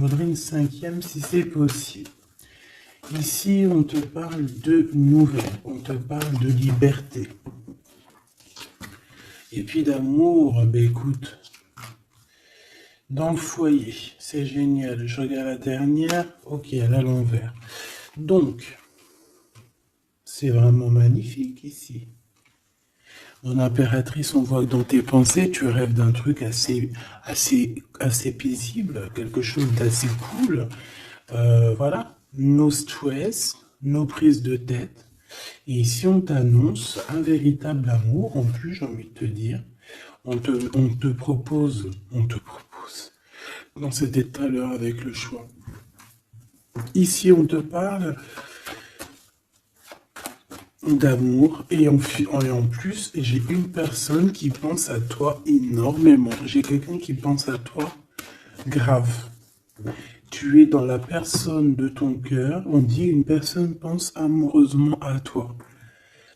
Je voudrais une cinquième si c'est possible. Ici, on te parle de nouvelles, on te parle de liberté. Et puis d'amour, ben écoute, dans le foyer, c'est génial. Je regarde la dernière, ok, elle est à l'envers. Donc, c'est vraiment magnifique ici. Mon impératrice, on voit que dans tes pensées, tu rêves d'un truc assez paisible, quelque chose d'assez cool. Voilà, no stress, no prise de tête. Et ici, on t'annonce un véritable amour. En plus, j'ai envie de te dire, on te propose, dans cet état-là avec le choix. Ici, on te parle d'amour et en plus, j'ai une personne qui pense à toi énormément. J'ai quelqu'un qui pense à toi grave. Tu es dans la personne de ton cœur. On dit une personne pense amoureusement à toi.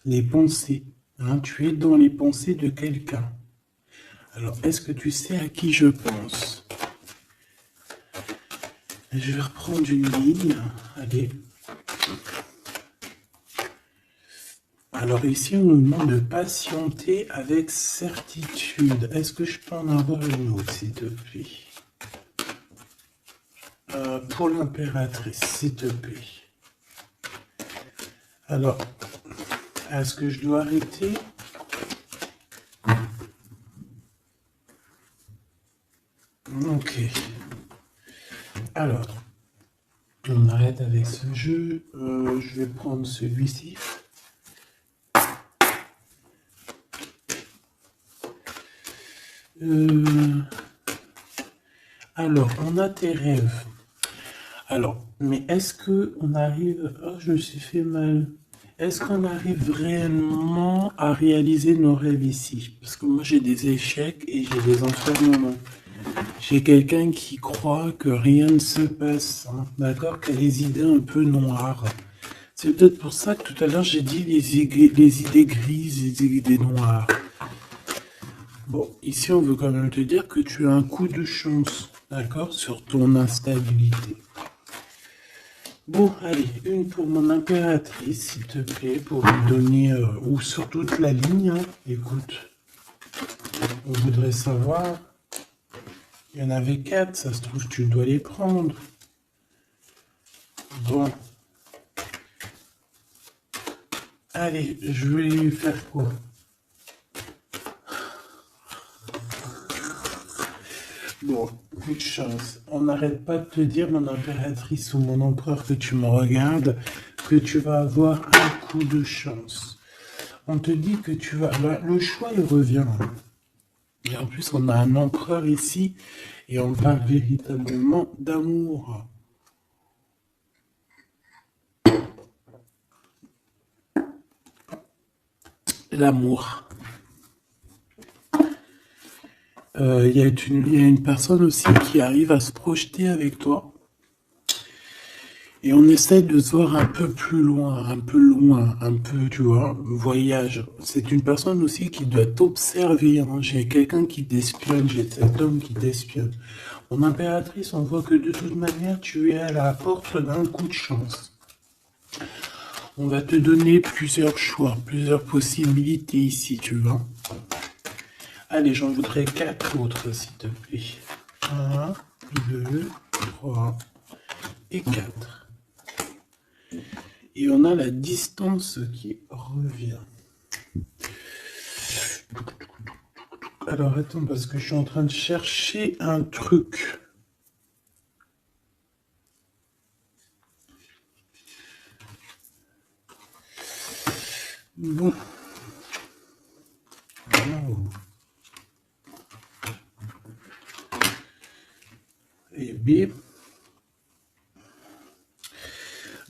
Les pensées. Hein, tu es dans les pensées de quelqu'un. Alors, est-ce que tu sais à qui je pense? Je vais reprendre une ligne. Allez. Alors ici, on nous demande de patienter avec certitude. Est-ce que je peux en avoir une autre, s'il te plaît? Pour l'impératrice, s'il te plaît. Alors, est-ce que je dois arrêter? Ok. Alors, on arrête avec ce jeu. Je vais prendre celui-ci. Alors, on a tes rêves. Alors, mais est-ce que on arrive... Oh, je me suis fait mal. Est-ce qu'on arrive réellement à réaliser nos rêves ici? Parce que moi, j'ai des échecs et j'ai des enfermements. J'ai quelqu'un qui croit que rien ne se passe, hein, d'accord? Qui a des idées un peu noires. C'est peut-être pour ça que tout à l'heure, j'ai dit les idées grises, les idées noires. Bon, ici, on veut quand même te dire que tu as un coup de chance, d'accord, sur ton instabilité. Bon, allez, une pour mon impératrice, s'il te plaît, pour lui donner, ou sur toute la ligne, hein. Écoute, on voudrait savoir, il y en avait 4, ça se trouve, tu dois les prendre. Bon. Allez, je vais lui faire quoi? Bon, coup de chance. On n'arrête pas de te dire, mon impératrice ou mon empereur, que tu me regardes, que tu vas avoir un coup de chance. On te dit que tu vas... Bah, le choix, il revient. Et en plus, on a un empereur ici, et on parle véritablement d'amour. L'amour. Il y a une personne aussi qui arrive à se projeter avec toi. Et on essaie de se voir un peu plus loin, un peu, tu vois, voyage. C'est une personne aussi qui doit t'observer, hein. J'ai quelqu'un qui t'espionne, j'ai cet homme qui t'espionne. Mon impératrice, on voit que de toute manière, tu es à la porte d'un coup de chance. On va te donner plusieurs choix, plusieurs possibilités ici, tu vois. Allez, j'en voudrais 4 autres, s'il te plaît. 1, 2, 3 et 4. Et on a la distance qui revient. Alors attends, parce que je suis en train de chercher un truc. Bon. Wow. Et B.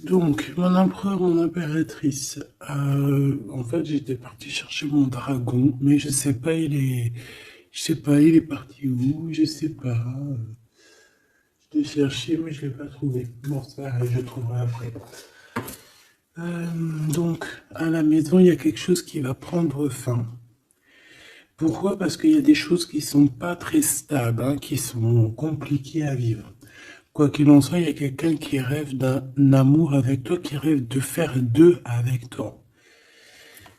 Donc, mon empereur, mon impératrice. En fait, j'étais parti chercher mon dragon, mais je sais pas, il est parti où, je sais pas. Je l'ai cherché, mais je l'ai pas trouvé. Bon, ça, je le trouverai après. Donc, à la maison, il y a quelque chose qui va prendre fin. Pourquoi? Parce qu'il y a des choses qui sont pas très stables, hein, qui sont compliquées à vivre. Quoi qu'il en soit, il y a quelqu'un qui rêve d'un amour avec toi, qui rêve de faire deux avec toi.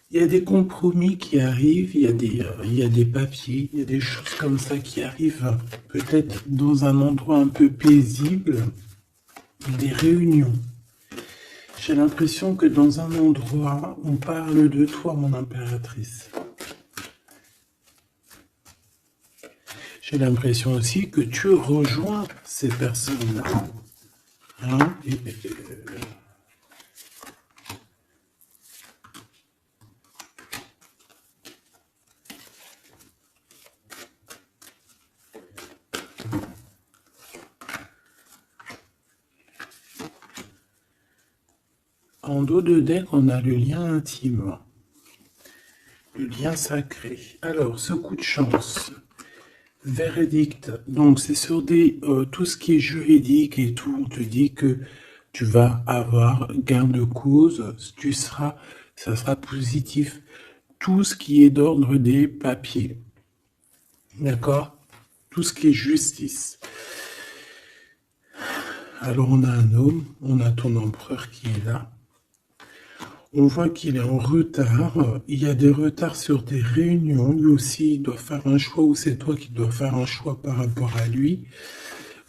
Il y a des compromis qui arrivent, il y a des papiers, il y a des choses comme ça qui arrivent, peut-être dans un endroit un peu paisible, des réunions. J'ai l'impression que dans un endroit, on parle de toi, mon impératrice. J'ai l'impression aussi que tu rejoins ces personnes-là. Hein? En dos de deck, on a le lien intime, le lien sacré. Alors, ce coup de chance, verdict, donc c'est sur tout ce qui est juridique et tout, on te dit que tu vas avoir gain de cause, ça sera positif. Tout ce qui est d'ordre des papiers, d'accord? Tout ce qui est justice. Alors on a un homme, on a ton empereur qui est là. On voit qu'il est en retard, il y a des retards sur des réunions, lui aussi il doit faire un choix ou c'est toi qui dois faire un choix par rapport à lui.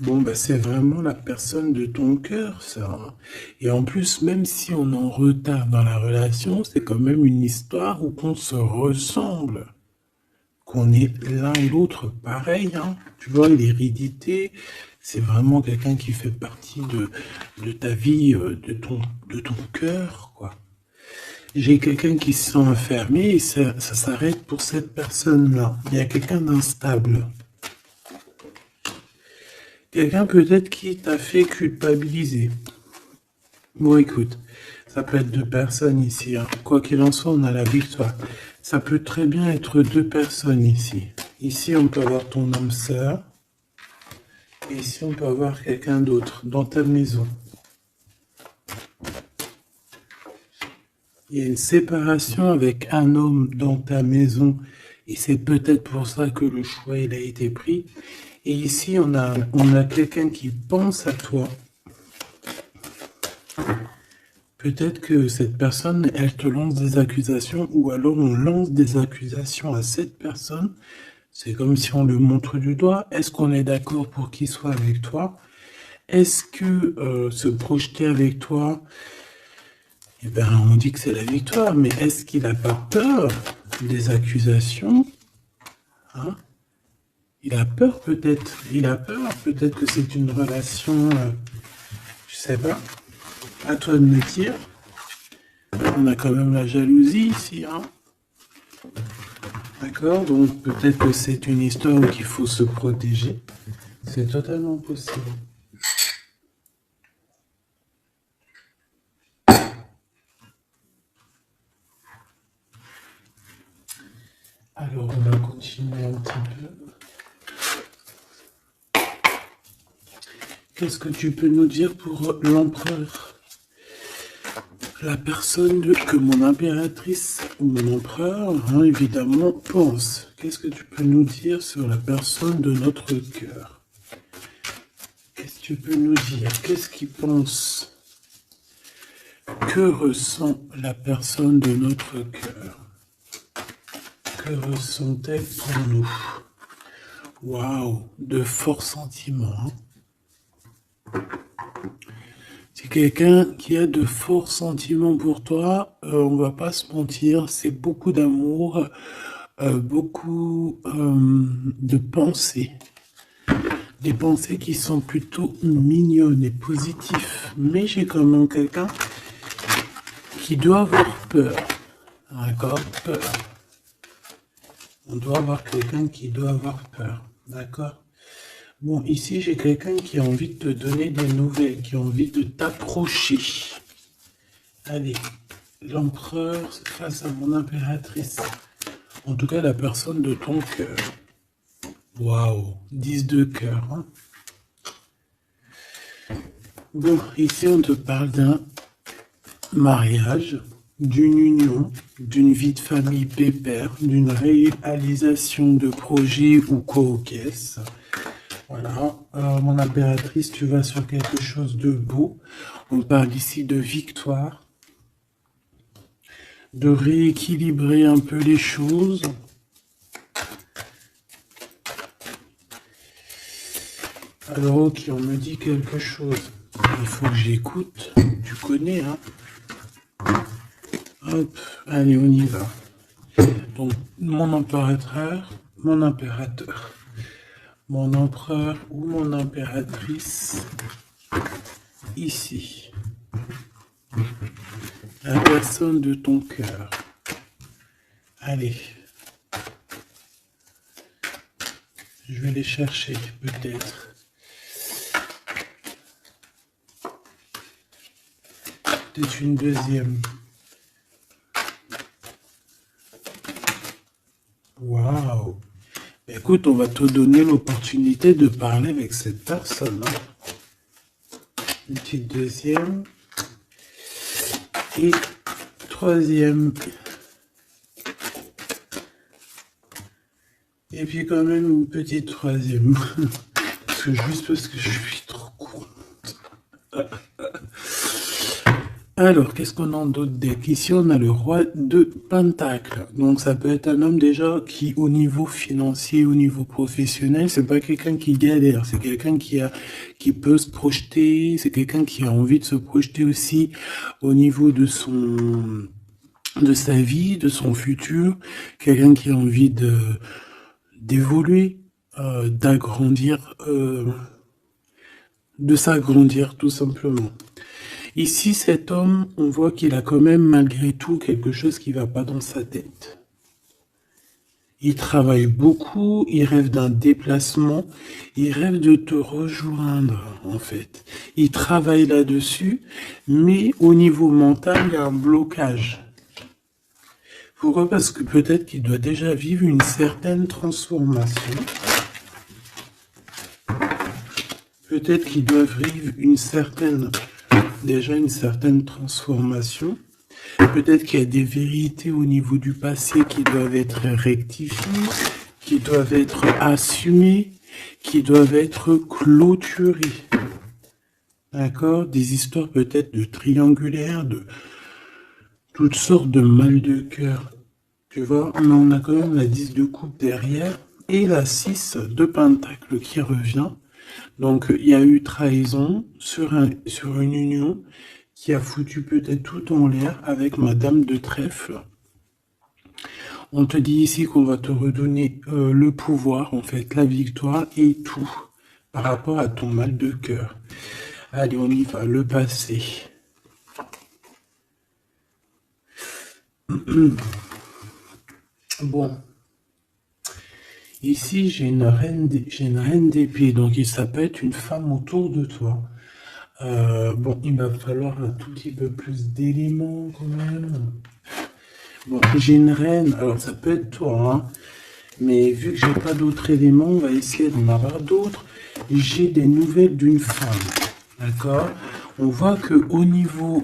Bon, bah, c'est vraiment la personne de ton cœur, ça. Et en plus, même si on est en retard dans la relation, c'est quand même une histoire où on se ressemble, qu'on est l'un et l'autre pareil, hein. Tu vois, l'hérédité, c'est vraiment quelqu'un qui fait partie de ta vie, de ton cœur, quoi. J'ai quelqu'un qui se sent enfermé et ça s'arrête pour cette personne-là. Il y a quelqu'un d'instable. Quelqu'un peut-être qui t'a fait culpabiliser. Bon, écoute, ça peut être deux personnes ici, hein. Quoi qu'il en soit, on a la victoire. Ça peut très bien être deux personnes ici. Ici, on peut avoir ton âme sœur. Et ici, on peut avoir quelqu'un d'autre dans ta maison. Il y a une séparation avec un homme dans ta maison et c'est peut-être pour ça que le choix il a été pris. Et ici, on a quelqu'un qui pense à toi. Peut-être que cette personne, elle te lance des accusations ou alors on lance des accusations à cette personne. C'est comme si on le montre du doigt. Est-ce qu'on est d'accord pour qu'il soit avec toi? Est-ce que se projeter avec toi, eh ben, on dit que c'est la victoire, mais est-ce qu'il n'a pas peur des accusations, hein? Il a peur peut-être, peut-être que c'est une relation, je sais pas, à toi de me dire. On a quand même la jalousie ici, hein? D'accord, donc peut-être que c'est une histoire où il faut se protéger. C'est totalement possible. Alors, on va continuer un petit peu. Qu'est-ce que tu peux nous dire pour l'empereur? La personne que mon impératrice ou mon empereur, hein, évidemment, pense. Qu'est-ce que tu peux nous dire sur la personne de notre cœur? Qu'est-ce que tu peux nous dire? Qu'est-ce qu'il pense? Que ressent la personne de notre cœur? Que ressent-elle pour nous? Waouh, de forts sentiments. C'est quelqu'un qui a de forts sentiments pour toi, on va pas se mentir, c'est beaucoup d'amour, beaucoup de pensées. Des pensées qui sont plutôt mignonnes et positives. Mais j'ai quand même quelqu'un qui doit avoir peur. D'accord? Peur. On doit avoir quelqu'un qui doit avoir peur. D'accord? Bon, ici, j'ai quelqu'un qui a envie de te donner des nouvelles, qui a envie de t'approcher. Allez, l'empereur face à mon impératrice. En tout cas, la personne de ton cœur. Waouh, 10 de cœur. Hein. Bon, ici, on te parle d'un mariage, d'une union, d'une vie de famille pépère, d'une réalisation de projet ou co-caisse. Voilà, mon impératrice, tu vas sur quelque chose de beau. On parle ici de victoire, de rééquilibrer un peu les choses. Alors, ok, on me dit quelque chose. Il faut que j'écoute. Tu connais, hein? Hop, allez, on y va. Donc, mon impérateur, mon empereur ou mon impératrice, ici. La personne de ton cœur. Allez. Je vais les chercher, peut-être. Peut-être une deuxième. Waouh! Écoute, on va te donner l'opportunité de parler avec cette personne. Hein. Une petite deuxième. Et troisième. Et puis quand même une petite troisième. Juste parce que je suis trop con. Alors, qu'est-ce qu'on a d'autre deck? Ici, on a le roi de Pentacle. Donc, ça peut être un homme déjà qui, au niveau financier, au niveau professionnel, c'est pas quelqu'un qui galère. C'est quelqu'un qui peut se projeter. C'est quelqu'un qui a envie de se projeter aussi au niveau de sa vie, de son futur. Quelqu'un qui a envie d'évoluer, d'agrandir, de s'agrandir tout simplement. Ici, cet homme, on voit qu'il a quand même malgré tout quelque chose qui va pas dans sa tête. Il travaille beaucoup, il rêve d'un déplacement, il rêve de te rejoindre en fait. Il travaille là-dessus, mais au niveau mental, il y a un blocage. Pourquoi? Parce que peut-être qu'il doit déjà vivre une certaine transformation. Peut-être qu'il doit vivre une certaine transformation. Peut-être qu'il y a des vérités au niveau du passé qui doivent être rectifiées, qui doivent être assumées, qui doivent être clôturées. D'accord? Des histoires peut-être de triangulaires, de toutes sortes de mal de cœur. Tu vois? Mais on a quand même la 10 de coupe derrière et la 6 de pentacle qui revient. Donc, il y a eu trahison sur une union qui a foutu peut-être tout en l'air avec Madame de Trèfle. On te dit ici qu'on va te redonner le pouvoir, en fait, la victoire et tout par rapport à ton mal de cœur. Allez, on y va, le passé. Bon. Ici, j'ai une reine d'épée, donc ça peut être une femme autour de toi. Bon, il va falloir un tout petit peu plus d'éléments quand même. Bon, j'ai une reine, alors ça peut être toi, hein, mais vu que j'ai pas d'autres éléments, on va essayer d'en avoir d'autres. J'ai des nouvelles d'une femme, d'accord? On voit que au niveau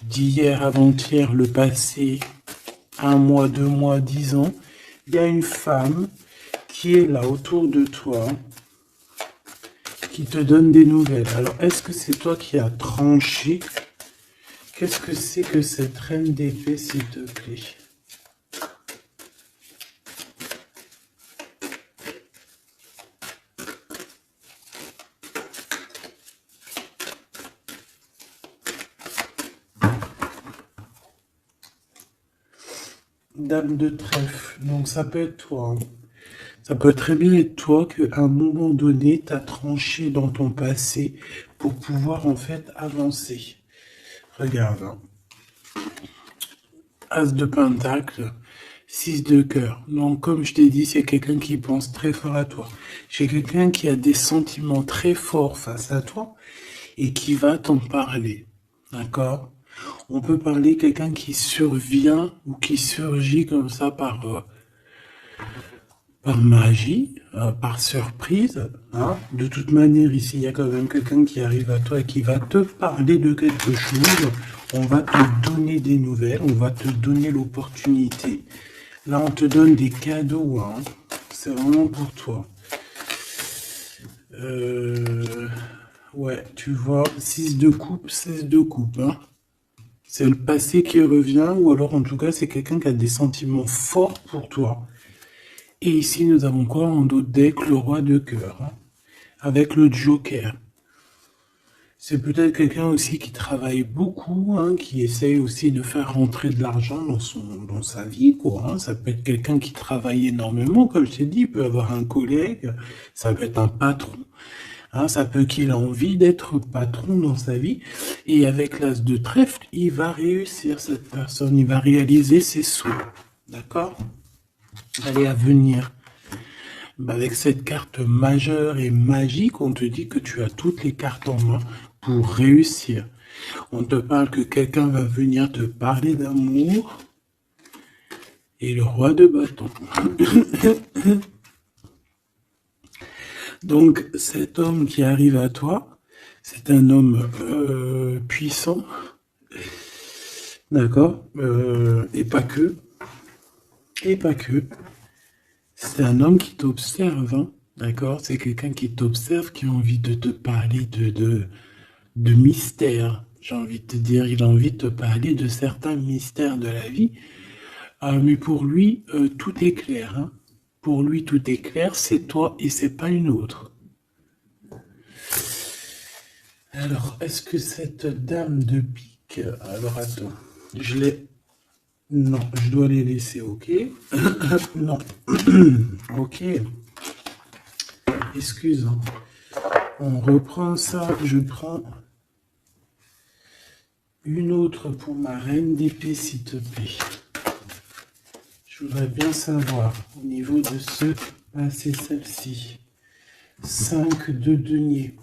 d'hier, avant-hier, le passé, 1 mois, 2 mois, 10 ans, il y a une femme qui est là autour de toi, qui te donne des nouvelles. Alors, est-ce que c'est toi qui as tranché? Qu'est-ce que c'est que cette reine d'épée, s'il te plaît? Dame de trèfle, donc ça peut être toi. Hein. Ça peut très bien être toi qu'à un moment donné, tu as tranché dans ton passé pour pouvoir en fait avancer. Regarde. Hein. As de pentacle, 6 de cœur. Donc comme je t'ai dit, c'est quelqu'un qui pense très fort à toi. C'est quelqu'un qui a des sentiments très forts face à toi et qui va t'en parler. D'accord? On peut parler quelqu'un qui survient ou qui surgit comme ça par magie, par surprise. Hein. De toute manière, ici, il y a quand même quelqu'un qui arrive à toi et qui va te parler de quelque chose. On va te donner des nouvelles, on va te donner l'opportunité. Là, on te donne des cadeaux. Hein. c'est vraiment pour toi. Ouais, tu vois, 6 de coupe, 16 de coupe, hein. C'est le passé qui revient, ou alors en tout cas, c'est quelqu'un qui a des sentiments forts pour toi. Et ici, nous avons quoi en dos de deck? Le roi de cœur, hein, avec le joker. C'est peut-être quelqu'un aussi qui travaille beaucoup, hein, qui essaye aussi de faire rentrer de l'argent dans sa vie, quoi, hein. Ça peut être quelqu'un qui travaille énormément, comme je t'ai dit, il peut avoir un collègue, ça peut être un patron, hein, ça peut qu'il a envie d'être patron dans sa vie. Et avec l'as de trèfle, il va réussir, cette personne, il va réaliser ses souhaits. D'accord? Allez, à venir. Bah, avec cette carte majeure et magique, on te dit que tu as toutes les cartes en main pour réussir. On te parle que quelqu'un va venir te parler d'amour. Et le roi de bâton. Donc, cet homme qui arrive à toi, c'est un homme puissant. D'accord? Et pas que. Et pas que. C'est un homme qui t'observe, hein, d'accord? C'est quelqu'un qui t'observe, qui a envie de te parler de mystères. J'ai envie de te dire, il a envie de te parler de certains mystères de la vie. Mais pour lui, tout est clair, hein. Pour lui, tout est clair, c'est toi et c'est pas une autre. Alors, est-ce que cette dame de pique... Alors, attends, je l'ai... Non, je dois les laisser, ok? Non. Ok. Excuse. Hein. On reprend ça. Je prends une autre pour ma reine d'épée, s'il te plaît. Je voudrais bien savoir, au niveau de ce... Ah, c'est celle-ci. 5 de denier.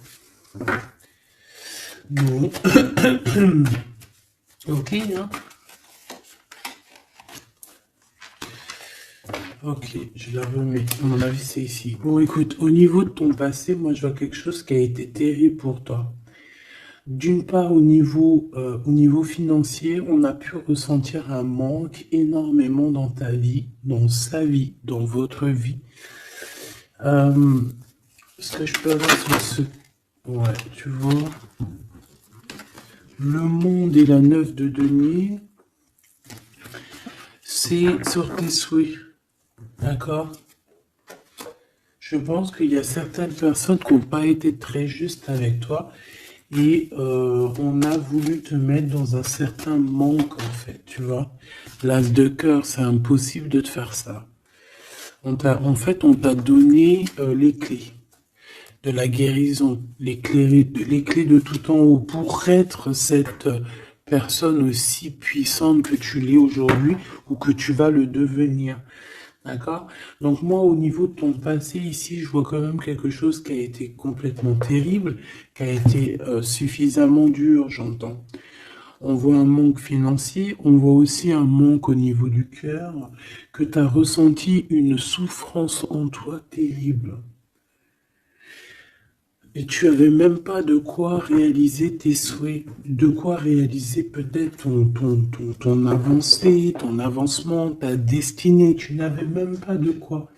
Bon. Ok, hein? Ok, je la remets. À mon avis, c'est ici. Bon, écoute, au niveau de ton passé, moi, je vois quelque chose qui a été terrible pour toi. D'une part, au niveau financier, on a pu ressentir un manque énormément dans ta vie, dans sa vie, dans votre vie. Ce que je peux avoir sur ce... Ouais, tu vois. Le monde et la 9 de denier, c'est sur tes souhaits. D'accord? Je pense qu'il y a certaines personnes qui n'ont pas été très justes avec toi et on a voulu te mettre dans un certain manque en fait, tu vois. L'as de cœur, c'est impossible de te faire ça. En fait, on t'a donné les clés de la guérison, les clés de tout en haut pour être cette personne aussi puissante que tu l'es aujourd'hui ou que tu vas le devenir. D'accord? Donc moi, au niveau de ton passé, ici, je vois quand même quelque chose qui a été complètement terrible, qui a été suffisamment dur, j'entends. On voit un manque financier, on voit aussi un manque au niveau du cœur, que tu as ressenti une souffrance en toi terrible. Et tu avais même pas de quoi réaliser tes souhaits, de quoi réaliser peut-être ton avancée, ton avancement, ta destinée. Tu n'avais même pas de quoi.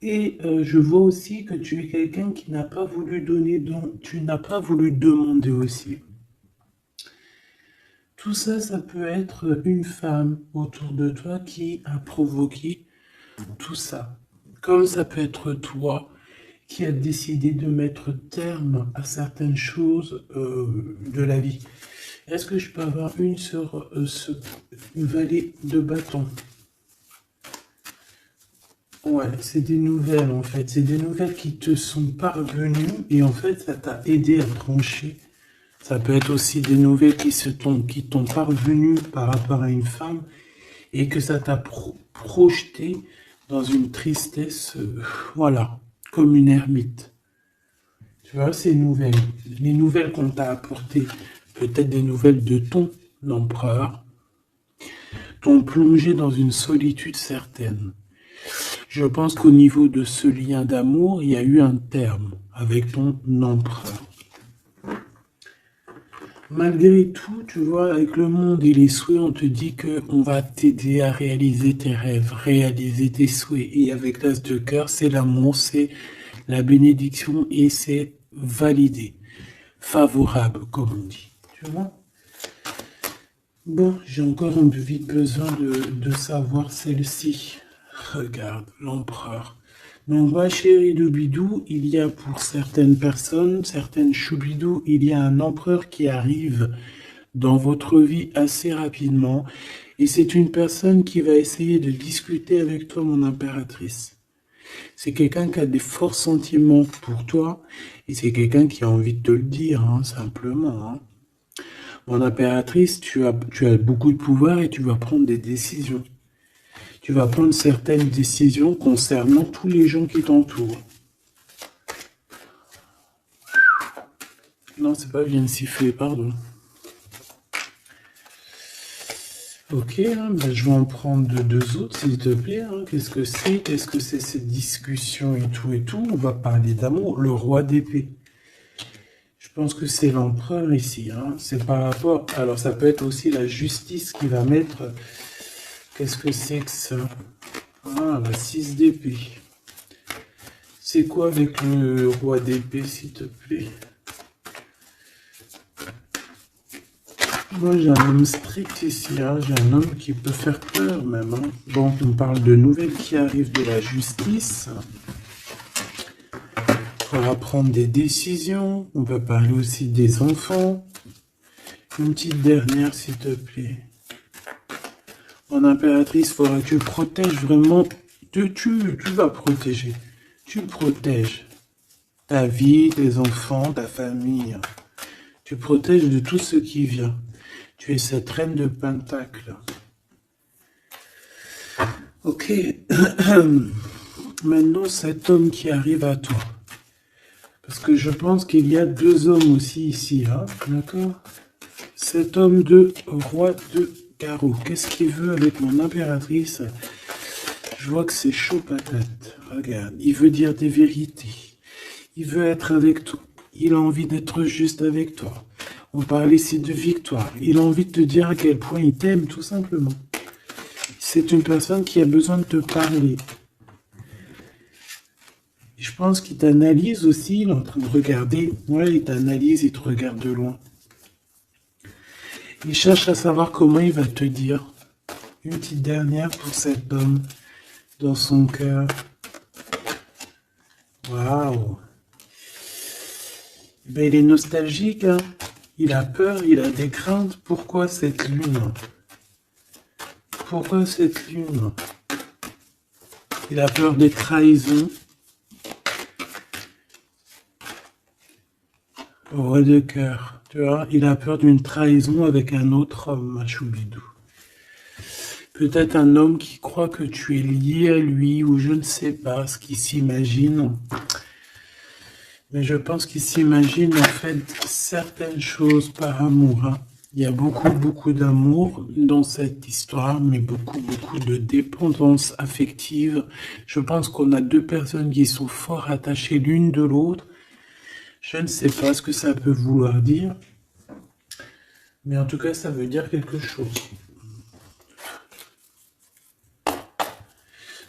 Et je vois aussi que tu es quelqu'un qui n'a pas voulu donner, donc tu n'as pas voulu demander aussi. Tout ça, ça peut être une femme autour de toi qui a provoqué tout ça. Comme ça peut être toi qui a décidé de mettre terme à certaines choses de la vie. Est-ce que je peux avoir une sur une valet de bâton? Ouais, c'est des nouvelles en fait. C'est des nouvelles qui te sont parvenues et en fait ça t'a aidé à trancher. Ça peut être aussi des nouvelles qui t'ont parvenues par rapport à une femme et que ça t'a projeté dans une tristesse, voilà, comme une ermite. Tu vois, ces nouvelles, les nouvelles qu'on t'a apportées, peut-être des nouvelles de ton empereur, t'ont plongé dans une solitude certaine. Je pense qu'au niveau de ce lien d'amour, il y a eu un terme avec ton empereur. Malgré tout, tu vois, avec le monde et les souhaits, on te dit que on va t'aider à réaliser tes rêves, réaliser tes souhaits. Et avec l'as de cœur, c'est l'amour, c'est la bénédiction et c'est validé, favorable, comme on dit. Tu vois? Bon, j'ai encore un peu vite besoin de savoir celle-ci. Regarde, l'empereur. Donc, ma chérie de bidou, il y a pour certaines personnes, certaines choubidou, il y a un empereur qui arrive dans votre vie assez rapidement. Et c'est une personne qui va essayer de discuter avec toi, mon impératrice. C'est quelqu'un qui a des forts sentiments pour toi. Et c'est quelqu'un qui a envie de te le dire, hein, simplement. Hein. Mon impératrice, tu as beaucoup de pouvoir et tu vas prendre des décisions. Tu vas prendre certaines décisions concernant tous les gens qui t'entourent. Non, c'est pas bien siffler, pardon. Ok, hein, ben, je vais en prendre deux autres, s'il te plaît. Hein. Qu'est-ce que c'est? Qu'est-ce que c'est cette discussion et tout et tout? On va parler d'amour. Le roi d'épée. Je pense que c'est l'empereur ici. Hein. C'est par rapport... Alors, ça peut être aussi la justice qui va mettre... Qu'est-ce que c'est que ça? Ah, la 6 d'épée. C'est quoi avec le roi d'épée, s'il te plaît? Moi, j'ai un homme strict ici, hein. J'ai un homme qui peut faire peur même. Hein. Bon, on parle de nouvelles qui arrivent de la justice. On va prendre des décisions. On va parler aussi des enfants. Une petite dernière, s'il te plaît. Mon impératrice, il faudra que tu protèges vraiment. Tu vas protéger. Tu protèges ta vie, tes enfants, ta famille. Tu protèges de tout ce qui vient. Tu es cette reine de Pentacle. Ok. Maintenant, cet homme qui arrive à toi. Parce que je pense qu'il y a deux hommes aussi ici. Hein, d'accord? Cet homme de roi de carreau. Qu'est-ce qu'il veut avec mon impératrice? Je vois que c'est chaud patate. Regarde, il veut dire des vérités. Il veut être avec toi. Il a envie d'être juste avec toi. On parle ici de victoire. Il a envie de te dire à quel point il t'aime, tout simplement. C'est une personne qui a besoin de te parler. Et je pense qu'il t'analyse aussi. Il est en train de regarder. Ouais, il t'analyse, il te regarde de loin. Il cherche à savoir comment il va te dire. Une petite dernière pour cet homme dans son cœur. Waouh! Ben, il est nostalgique, hein? Il a peur, il a des craintes. Pourquoi cette lune? Pourquoi cette lune? Il a peur des trahisons. Roi de cœur, tu vois, il a peur d'une trahison avec un autre homme, Machoubidou. Peut-être un homme qui croit que tu es lié à lui, ou je ne sais pas ce qu'il s'imagine. Mais je pense qu'il s'imagine en fait certaines choses par amour. Hein. Il y a beaucoup d'amour dans cette histoire, mais beaucoup de dépendance affective. Je pense qu'on a deux personnes qui sont fort attachées l'une de l'autre. Je ne sais pas ce que ça peut vouloir dire, mais en tout cas, ça veut dire quelque chose.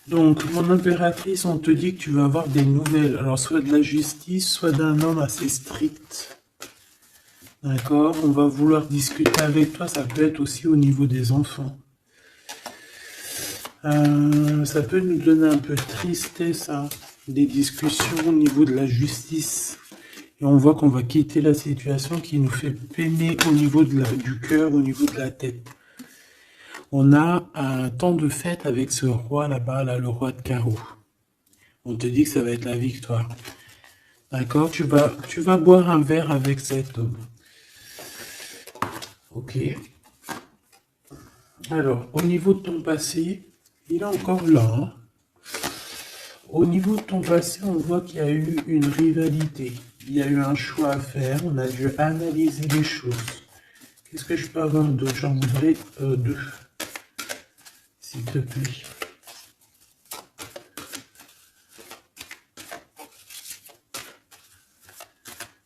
Donc, mon impératrice, on te dit que tu vas avoir des nouvelles. Alors, soit de la justice, soit d'un homme assez strict. D'accord? On va vouloir discuter avec toi. Ça peut être aussi au niveau des enfants. Ça peut nous donner un peu de tristesse, hein, des discussions au niveau de la justice. Et on voit qu'on va quitter la situation qui nous fait peiner au niveau du cœur, au niveau de la tête. On a un temps de fête avec ce roi là-bas, là, le roi de carreau. On te dit que ça va être la victoire. D'accord? Tu vas boire un verre avec cet homme. Ok. Alors, au niveau de ton passé, il est encore là. Hein? Au niveau de ton passé, on voit qu'il y a eu une rivalité. Il y a eu un choix à faire. On a dû analyser les choses. Qu'est-ce que je peux avoir d'autre? J'en voudrais deux. S'il te plaît.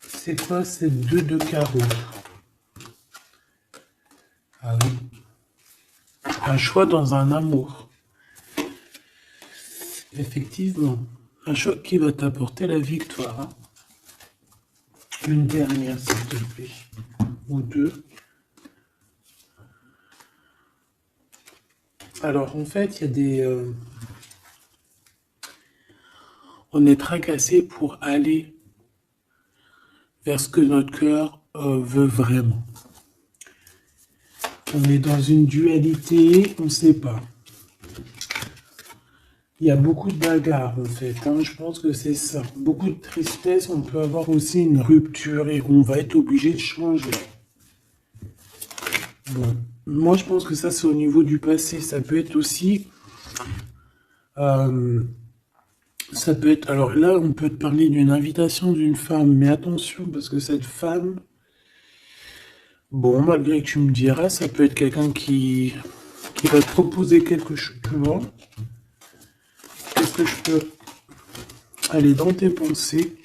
C'est quoi ces deux de carreau? Un choix dans un amour. Effectivement. Un choix qui va t'apporter la victoire. Hein. Une dernière, s'il te plaît. Ou deux. Alors, en fait, il y a des... on est tracassé pour aller vers ce que notre cœur veut vraiment. On est dans une dualité, on ne sait pas. Il y a beaucoup de bagarres, en fait. Hein, je pense que c'est ça. Beaucoup de tristesse, on peut avoir aussi une rupture et on va être obligé de changer. Bon. Moi, je pense que ça, c'est au niveau du passé. Ça peut être aussi... ça peut être... Alors là, on peut te parler d'une invitation d'une femme. Mais attention, parce que cette femme... Bon, malgré que tu me diras, ça peut être quelqu'un qui va te proposer quelque chose. Tu vois? Qu'est-ce que je peux aller dans tes pensées?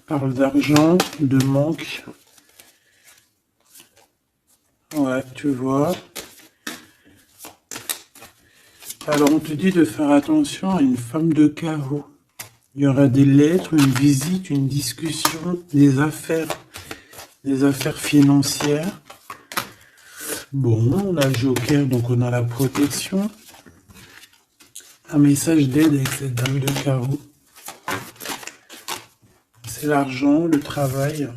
Parle d'argent, de manque. Ouais, tu vois. Alors, on te dit de faire attention à une femme de carreau. Il y aura des lettres, une visite, une discussion, des affaires financières. Bon, on a le joker, donc on a la protection. Un message d'aide avec cette dame de carreau. C'est l'argent, le travail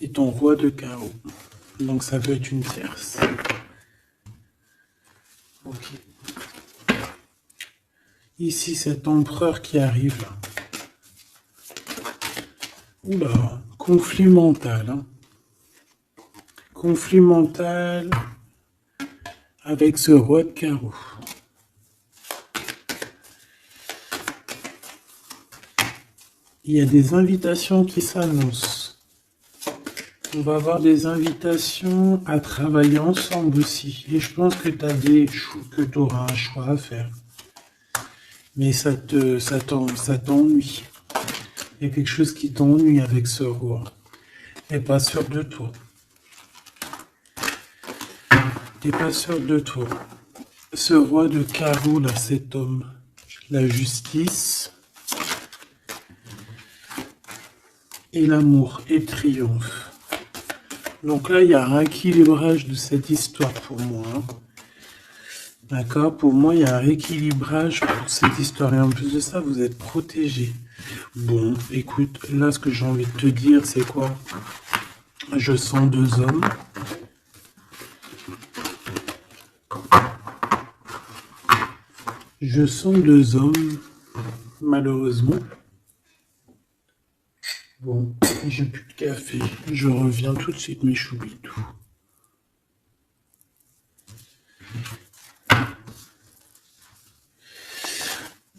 et ton roi de carreau. Donc ça peut être une tierce. Ok. Ici, cet empereur qui arrive là. Oula, conflit mental. Hein. Conflit mental avec ce roi de carreau. Il y a des invitations qui s'annoncent. On va avoir des invitations à travailler ensemble aussi. Et je pense que tu auras un choix à faire. Mais ça t'ennuie. Il y a quelque chose qui t'ennuie avec ce roi. T'es pas sûr de toi. T'es pas sûr de toi. Ce roi de carreau, là, cet homme. La justice. Et l'amour. Et le triomphe. Donc là, il y a un rééquilibrage de cette histoire pour moi. Hein. D'accord? Pour moi, il y a un rééquilibrage pour cette histoire. Et en plus de ça, vous êtes protégés. Bon, écoute, là, ce que j'ai envie de te dire, c'est quoi? Je sens deux hommes. Je sens deux hommes, malheureusement. Bon, j'ai plus de café. Je reviens tout de suite, mes choubidous.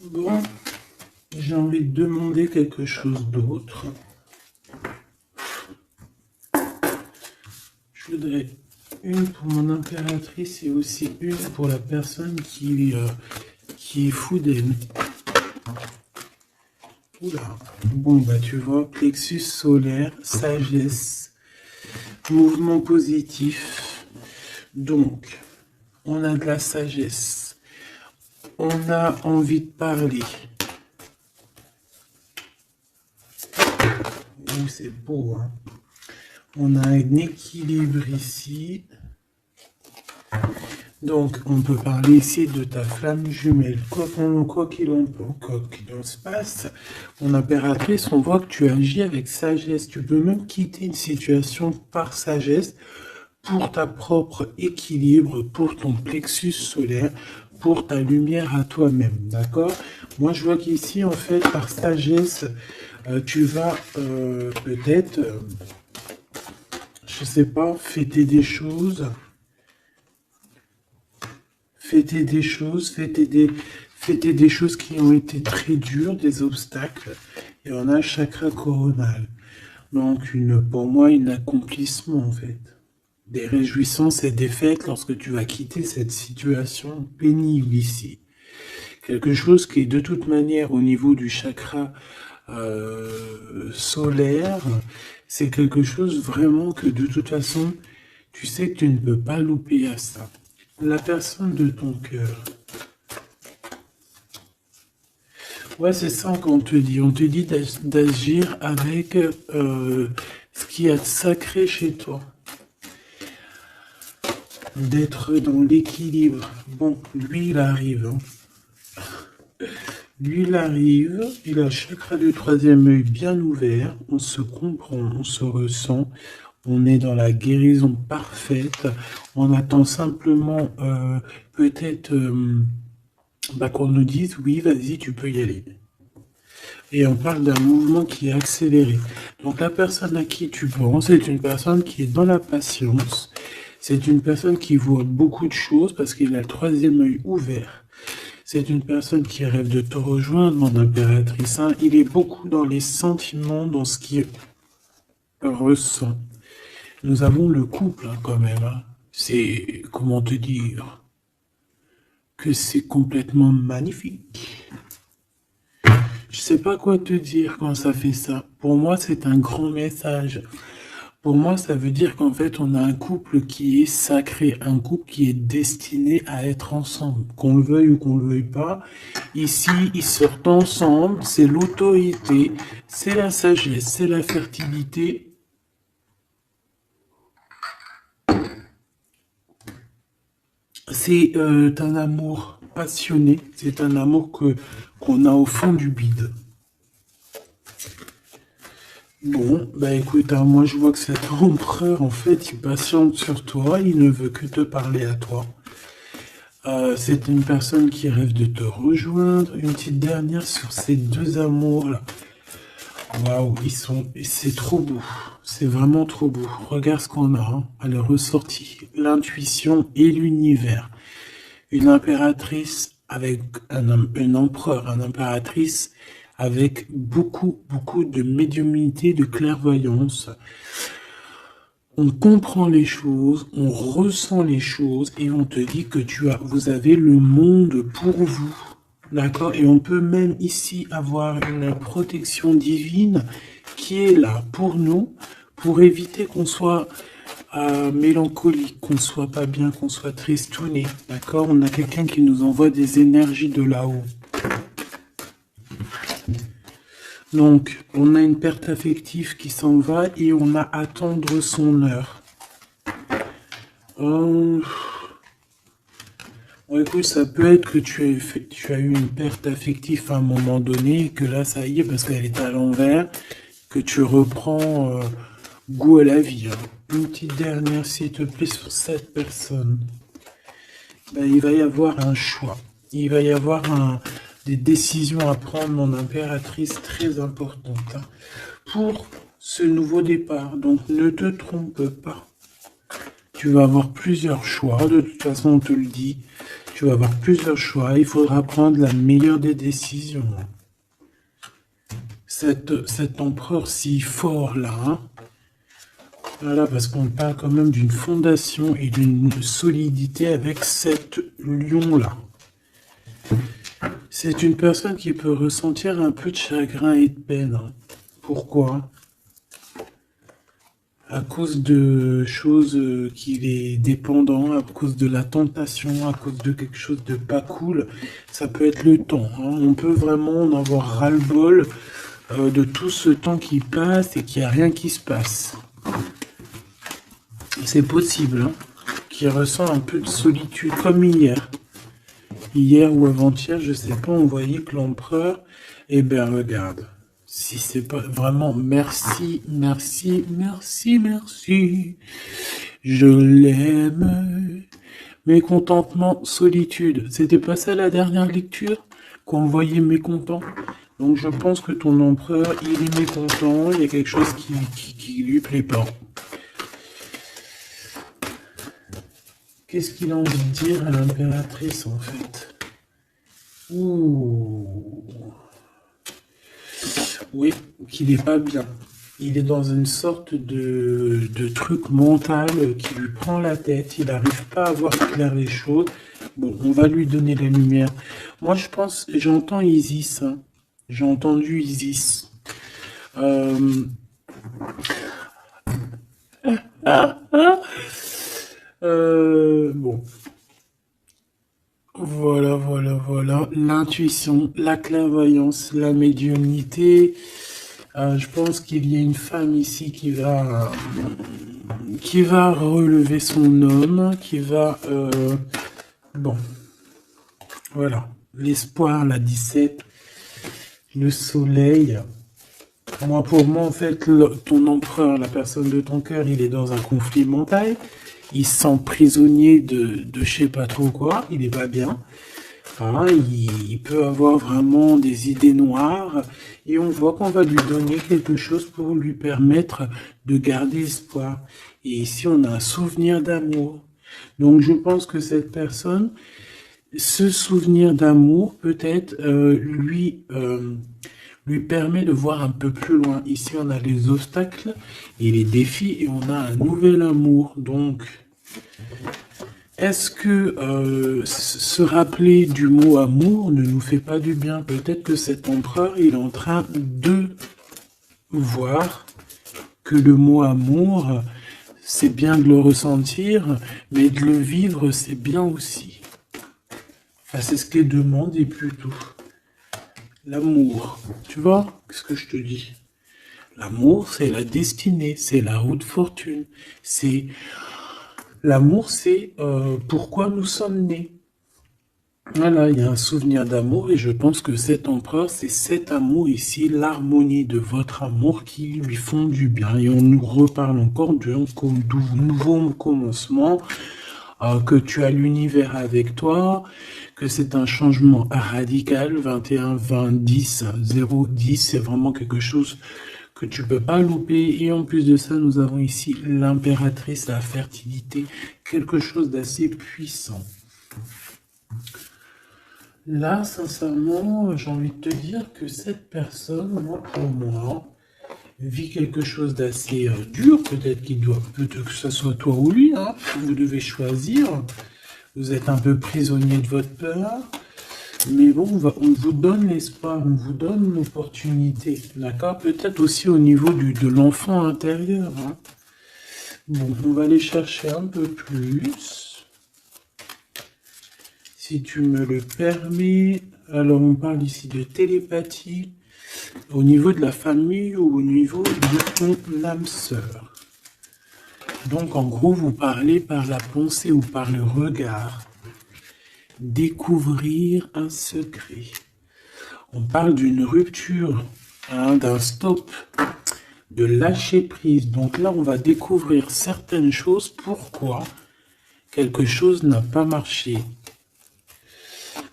Bon, j'ai envie de demander quelque chose d'autre. Je voudrais une pour mon impératrice et aussi une pour la personne qui est fou d'elle. Oula. Bon, bah tu vois, plexus solaire, sagesse, mouvement positif. Donc, on a de la sagesse. On a envie de parler. Oh, c'est beau, hein. On a un équilibre ici. Donc, on peut parler ici de ta flamme jumelle. Quoi qu'il en se passe, mon impératrice, on voit que tu agis avec sagesse. Tu peux même quitter une situation par sagesse pour ta propre équilibre, pour ton plexus solaire, pour ta lumière à toi-même. D'accord? Moi, je vois qu'ici, en fait, par sagesse, tu vas peut-être, je sais pas, fêter des choses. Fêter des choses qui ont été très dures, des obstacles. Et on a le chakra coronal. Donc, pour moi, un accomplissement, en fait. Des réjouissances et des fêtes lorsque tu vas quitter cette situation pénible ici. Quelque chose qui est de toute manière au niveau du chakra solaire, c'est quelque chose vraiment que de toute façon, tu sais que tu ne peux pas louper à ça. La personne de ton cœur. Ouais, c'est ça qu'on te dit. On te dit d'agir avec ce qui est sacré chez toi. D'être dans l'équilibre. Bon, lui, il arrive. Lui, il arrive. Il a le chakra du troisième œil bien ouvert. On se comprend, on se ressent. On est dans la guérison parfaite. On attend simplement peut-être qu'on nous dise oui, vas-y, tu peux y aller. Et on parle d'un mouvement qui est accéléré. Donc la personne à qui tu penses, c'est une personne qui est dans la patience. C'est une personne qui voit beaucoup de choses parce qu'il a le troisième œil ouvert. C'est une personne qui rêve de te rejoindre, mon impératrice. Hein. Il est beaucoup dans les sentiments, dans ce qu'il ressent. Nous avons le couple hein, quand même. Hein. C'est, comment te dire, que c'est complètement magnifique. Je sais pas quoi te dire quand ça fait ça. Pour moi, c'est un grand message. Pour moi, ça veut dire qu'en fait, on a un couple qui est sacré, un couple qui est destiné à être ensemble. Qu'on le veuille ou qu'on le veuille pas, ici, ils sortent ensemble, c'est l'autorité, c'est la sagesse, c'est la fertilité. C'est un amour passionné, c'est un amour qu'on a au fond du bide. Bon, bah écoute, hein, moi je vois que cet empereur, en fait, il patiente sur toi, il ne veut que te parler à toi. C'est une personne qui rêve de te rejoindre. Une petite dernière sur ces deux amours-là. Waouh, c'est trop beau. C'est vraiment trop beau. Regarde ce qu'on a, hein. Elle est ressortie. L'intuition et l'univers. Une impératrice avec un empereur, une impératrice avec beaucoup de médiumnité, de clairvoyance. On comprend les choses, on ressent les choses et on te dit que vous avez le monde pour vous. D'accord? Et on peut même ici avoir une protection divine qui est là pour nous, pour éviter qu'on soit mélancolique, qu'on soit pas bien, qu'on soit tristouné. D'accord? On a quelqu'un qui nous envoie des énergies de là-haut. Donc, on a une perte affective qui s'en va et on a à attendre son heure. Bon, écoute, ça peut être que tu as eu une perte affective à un moment donné et que là, ça y est, parce qu'elle est à l'envers, que tu reprends goût à la vie. Hein. Une petite dernière, s'il te plaît, sur cette personne. Ben, il va y avoir un choix. Il va y avoir des décisions à prendre, mon impératrice, très importantes hein, pour ce nouveau départ. Donc, ne te trompe pas. Tu vas avoir plusieurs choix. De toute façon, on te le dit. Tu vas avoir plusieurs choix. Il faudra prendre la meilleure des décisions. Cet empereur si fort là, hein, voilà, parce qu'on parle quand même d'une fondation et d'une solidité avec cet lion-là. C'est une personne qui peut ressentir un peu de chagrin et de peine. Hein. Pourquoi? À cause de choses qu'il est dépendant, à cause de la tentation, à cause de quelque chose de pas cool. Ça peut être le temps. Hein. On peut vraiment en avoir ras-le-bol de tout ce temps qui passe et qu'il n'y a rien qui se passe. C'est possible, hein, qu'il ressent un peu de solitude, comme hier. Hier ou avant-hier, je sais pas, on voyait que l'empereur, eh bien regarde, si c'est pas vraiment merci, je l'aime. Mécontentement, solitude, c'était pas ça la dernière lecture, qu'on voyait mécontent. Donc je pense que ton empereur, il est mécontent, il y a quelque chose qui lui plaît pas. Qu'est-ce qu'il a envie de dire à l'impératrice, en fait? Ouh. Oui, qu'il n'est pas bien. Il est dans une sorte de truc mental qui lui prend la tête. Il n'arrive pas à voir clair les choses. Bon, on va lui donner la lumière. Moi, je pense, j'entends Isis. Hein. J'ai entendu Isis. Euh, ah, ah, bon, voilà, voilà, voilà. L'intuition, la clairvoyance, la médiumnité. Je pense qu'il y a une femme ici qui va relever son homme, qui va... bon, voilà. L'espoir, la 17, le soleil. Moi, pour moi, en fait, ton empereur, la personne de ton cœur, il est dans un conflit mental. Il se sent prisonnier de je sais pas trop quoi. Il est pas bien. Hein, il peut avoir vraiment des idées noires. Et on voit qu'on va lui donner quelque chose pour lui permettre de garder espoir. Et ici, on a un souvenir d'amour. Donc, je pense que cette personne, ce souvenir d'amour, peut-être, lui permet de voir un peu plus loin. Ici, on a les obstacles et les défis et on a un nouvel amour. Donc, est-ce que se rappeler du mot amour ne nous fait pas du bien? Peut-être que cet empereur, il est en train de voir que le mot amour, c'est bien de le ressentir, mais de le vivre, c'est bien aussi. Enfin, c'est ce qu'il demande et plutôt. L'amour, tu vois, qu'est-ce que je te dis? L'amour, c'est la destinée, c'est la haute fortune, c'est... L'amour, c'est pourquoi nous sommes nés. Voilà, il y a un souvenir d'amour et je pense que cet empereur, c'est cet amour ici, l'harmonie de votre amour qui lui font du bien. Et on nous reparle encore d'un nouveau commencement, que tu as l'univers avec toi, que c'est un changement radical, 21, 20, 10, 0, 10, c'est vraiment quelque chose que tu peux pas louper. Et en plus de ça, nous avons ici l'impératrice, la fertilité, quelque chose d'assez puissant. Là, sincèrement, j'ai envie de te dire que cette personne, moi, pour moi, vit quelque chose d'assez dur. Peut-être peut-être que ce soit toi ou lui, hein. Vous devez choisir. Vous êtes un peu prisonnier de votre peur. Mais bon, on vous donne l'espoir, on vous donne l'opportunité, d'accord? Peut-être aussi au niveau de l'enfant intérieur, hein. Bon, on va aller chercher un peu plus. Si tu me le permets. Alors, on parle ici de télépathie au niveau de la famille ou au niveau de ton âme sœur. Donc, en gros, vous parlez par la pensée ou par le regard. Découvrir un secret. On parle d'une rupture, hein, d'un stop, de lâcher prise. Donc là, on va découvrir certaines choses. Pourquoi quelque chose n'a pas marché.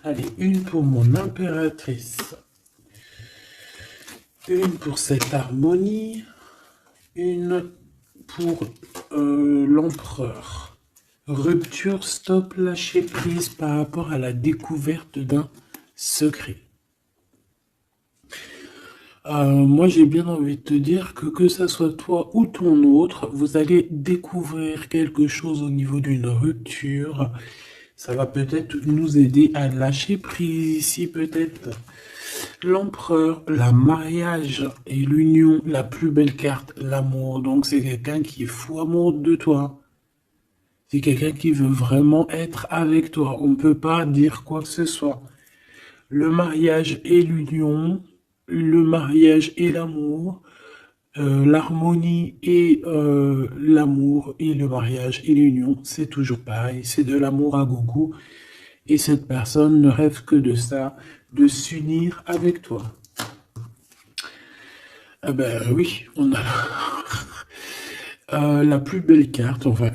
Allez, une pour mon impératrice. Une pour cette harmonie. Une pour l'empereur. Rupture, stop, lâcher prise par rapport à la découverte d'un secret. Moi, j'ai bien envie de te dire que ça soit toi ou ton autre, vous allez découvrir quelque chose au niveau d'une rupture. Ça va peut-être nous aider à lâcher prise ici, peut-être. L'empereur, la mariage et l'union, la plus belle carte, l'amour. Donc, c'est quelqu'un qui est fou amoureux de toi. C'est quelqu'un qui veut vraiment être avec toi. On ne peut pas dire quoi que ce soit. Le mariage et l'union, le mariage et l'amour, l'harmonie et l'amour et le mariage et l'union, c'est toujours pareil. C'est de l'amour à gogo. Et cette personne ne rêve que de ça, de s'unir avec toi. Ah ben oui, on a la plus belle carte, enfin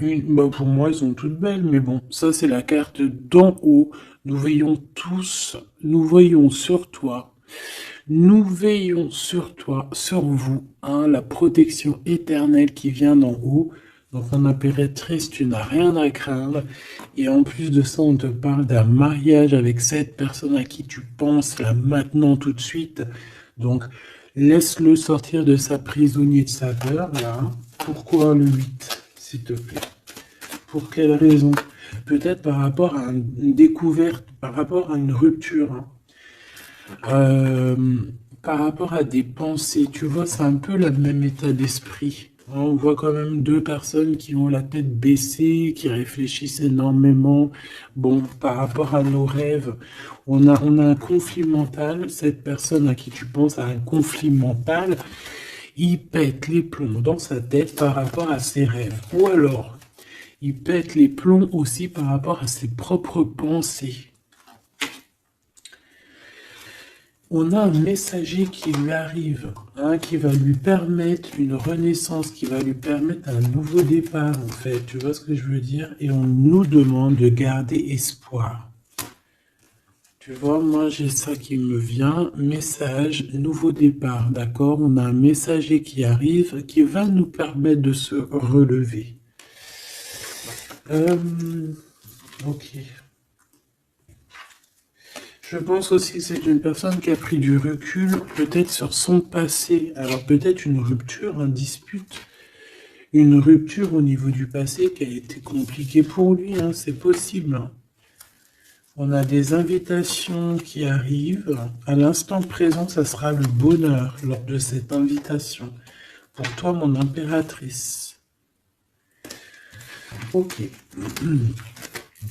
pour moi elles sont toutes belles, mais bon, ça c'est la carte d'en haut. Nous veillons tous, nous voyons sur toi, nous veillons sur toi, sur vous, hein, la protection éternelle qui vient d'en haut. Donc en impératrice, tu n'as rien à craindre. Et en plus de ça, on te parle d'un mariage avec cette personne à qui tu penses là maintenant tout de suite. Donc laisse-le sortir de sa prisonnier de sa peur là. Pourquoi le 8, s'il te plaît? Pour quelle raison? Peut-être par rapport à une découverte, par rapport à une rupture, hein. Euh, Par rapport à des pensées, tu vois, c'est un peu le même état d'esprit. On voit quand même deux personnes qui ont la tête baissée, qui réfléchissent énormément. Bon, par rapport à nos rêves, on a un conflit mental. Cette personne à qui tu penses a un conflit mental. Il pète les plombs dans sa tête par rapport à ses rêves. Ou alors, il pète les plombs aussi par rapport à ses propres pensées. On a un messager qui lui arrive, hein, qui va lui permettre une renaissance, qui va lui permettre un nouveau départ, en fait. Tu vois ce que je veux dire? Et on nous demande de garder espoir. Tu vois, moi j'ai ça qui me vient, message, nouveau départ, d'accord? On a un messager qui arrive, qui va nous permettre de se relever. Ok. Je pense aussi que c'est une personne qui a pris du recul, peut-être sur son passé. Alors peut-être une rupture, une dispute, une rupture au niveau du passé qui a été compliquée pour lui, hein, c'est possible. On a des invitations qui arrivent. À l'instant présent, ça sera le bonheur lors de cette invitation. Pour toi, mon impératrice. Ok.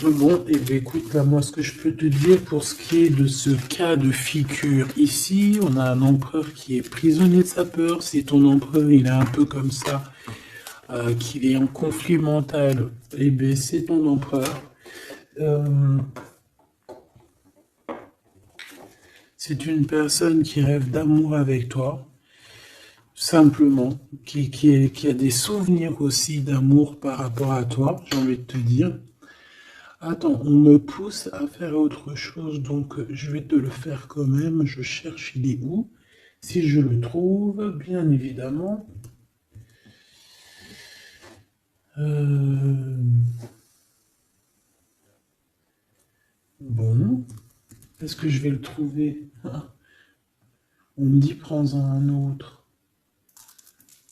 Bon, et bien écoute, là, moi, ce que je peux te dire pour ce qui est de ce cas de figure ici, on a un empereur qui est prisonnier de sa peur. Si ton empereur, il est un peu comme ça, qu'il est en conflit mental, et bien c'est ton empereur. C'est une personne qui rêve d'amour avec toi, simplement, qui a des souvenirs aussi d'amour par rapport à toi, j'ai envie de te dire. Attends, on me pousse à faire autre chose, donc je vais te le faire quand même. Je cherche, il est où? Si je le trouve, bien évidemment. Bon, est-ce que je vais le trouver? On me dit prends-en un autre.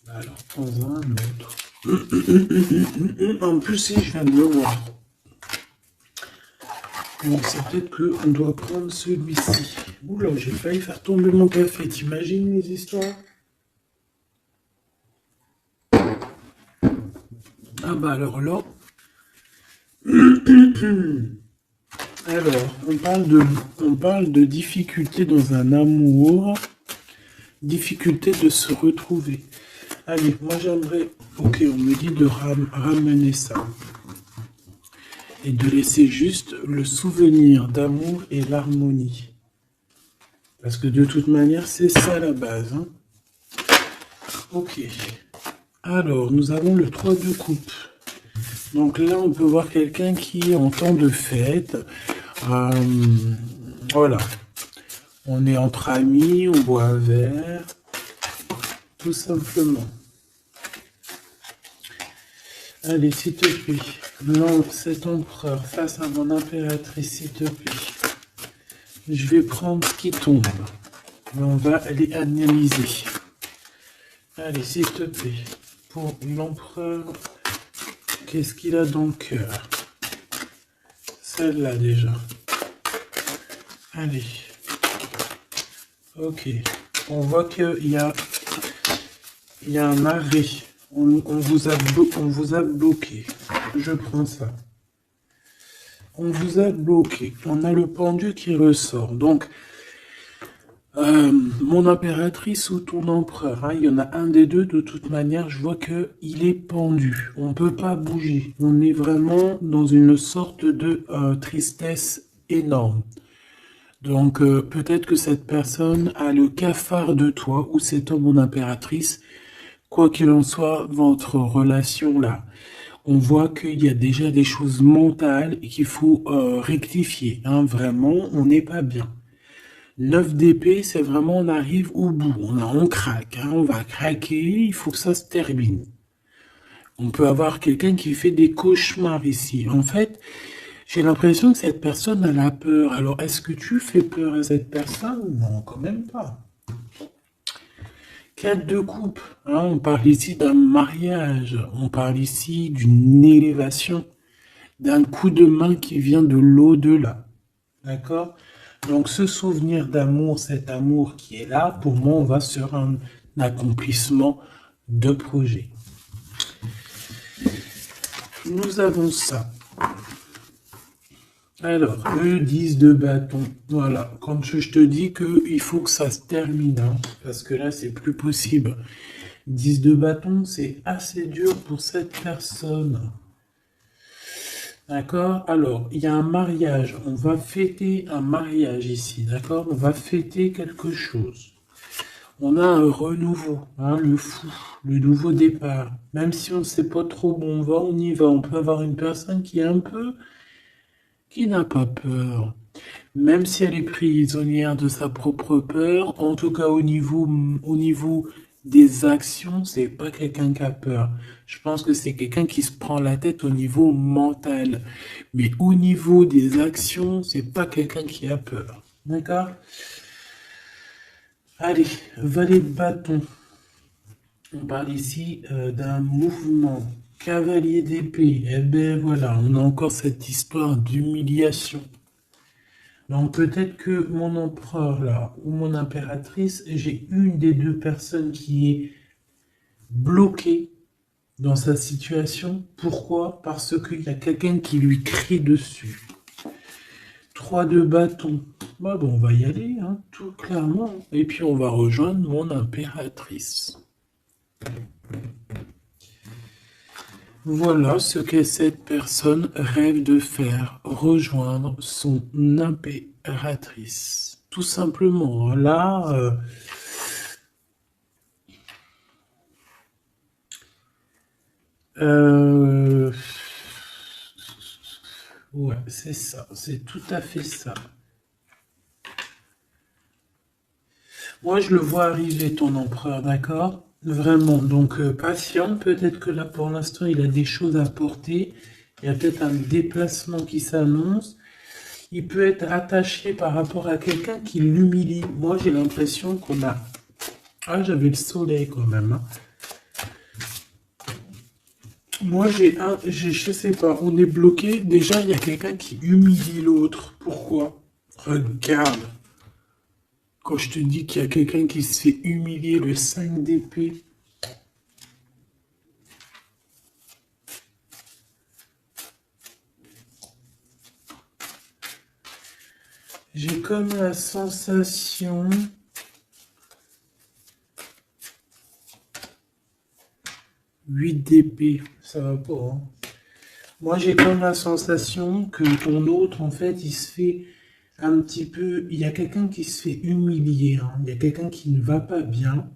Alors, prends-en un autre. En plus, si je viens de le voir. Bon, c'est peut-être qu'on doit prendre celui-ci. Oula, j'ai failli faire tomber mon café. T'imagines les histoires? Ah bah alors là. Alors, on parle de difficulté dans un amour, difficulté de se retrouver. Allez, moi j'aimerais, ok, on me dit de ramener ça. Et de laisser juste le souvenir d'amour et l'harmonie. Parce que de toute manière, c'est ça la base. Hein. Ok. Alors, nous avons le 3 de coupe. Donc là, on peut voir quelqu'un qui est en temps de fête. Voilà. On est entre amis, on boit un verre. Tout simplement. Allez, s'il te plaît. Lance cet empereur face à mon impératrice, s'il te plaît. Je vais prendre ce qui tombe. Mais on va aller analyser. Allez, s'il te plaît. Pour l'empereur, qu'est-ce qu'il a dans le cœur? Celle-là déjà. Allez. Ok. On voit qu'il y a un arrêt. On vous a bloqué. Je prends ça. On vous a bloqué. On a le pendu qui ressort. Donc, mon impératrice ou ton empereur, hein, il y en a un des deux, de toute manière, je vois qu'il est pendu. On ne peut pas bouger. On est vraiment dans une sorte de tristesse énorme. Donc, peut-être que cette personne a le cafard de toi, ou cet homme, mon impératrice. Quoi qu'il en soit, votre relation là, on voit qu'il y a déjà des choses mentales et qu'il faut rectifier. Hein, vraiment, on n'est pas bien. 9 d'épée, c'est vraiment on arrive au bout. On craque, hein, on va craquer, il faut que ça se termine. On peut avoir quelqu'un qui fait des cauchemars ici. En fait, j'ai l'impression que cette personne a la peur. Alors, est-ce que tu fais peur à cette personne? Non, quand même pas. 4 de coupe, hein, on parle ici d'un mariage, on parle ici d'une élévation, d'un coup de main qui vient de l'au-delà. D'accord? Donc ce souvenir d'amour, cet amour qui est là, pour moi, on va sur un accomplissement de projet. Nous avons ça. Alors, le 10 de bâton. Voilà, quand je te dis qu'il faut que ça se termine, hein, parce que là, c'est plus possible. 10 de bâton, c'est assez dur pour cette personne. D'accord? Alors, il y a un mariage. On va fêter un mariage ici, d'accord? On va fêter quelque chose. On a un renouveau, hein, le fou, le nouveau départ. Même si on ne sait pas trop où on va, on y va. On peut avoir une personne qui est un peu, qui n'a pas peur. Même si elle est prisonnière de sa propre peur, en tout cas au niveau des actions, c'est pas quelqu'un qui a peur. Je pense que c'est quelqu'un qui se prend la tête au niveau mental. Mais au niveau des actions, c'est pas quelqu'un qui a peur. D'accord? Allez, valet de bâton. On parle ici d'un mouvement. Cavalier d'épée. Eh ben voilà, on a encore cette histoire d'humiliation. Donc peut-être que mon empereur là, ou mon impératrice, j'ai une des deux personnes qui est bloquée dans sa situation. Pourquoi? Parce qu'il y a quelqu'un qui lui crie dessus. 3 de bâton. Bah bon, on va y aller, hein, tout clairement. Et puis on va rejoindre mon impératrice. Voilà ce que cette personne rêve de faire, rejoindre son impératrice. Tout simplement, là, ouais, c'est ça, c'est tout à fait ça. Moi, je le vois arriver, ton empereur, d'accord? Vraiment, donc patient, peut-être que là, pour l'instant, il a des choses à porter. Il y a peut-être un déplacement qui s'annonce. Il peut être attaché par rapport à quelqu'un qui l'humilie. Moi, j'ai l'impression qu'on a... Ah, j'avais le soleil quand même, hein. Moi, je sais pas, on est bloqué. Déjà, il y a quelqu'un qui humilie l'autre. Pourquoi? Regarde. Quand je te dis qu'il y a quelqu'un qui se fait humilier, le 5 d'épée. J'ai comme la sensation... 8 d'épée, ça va pas, hein. Moi, j'ai comme la sensation que ton autre, en fait, il se fait un petit peu... Il y a quelqu'un qui se fait humilier, hein. Il y a quelqu'un qui ne va pas bien.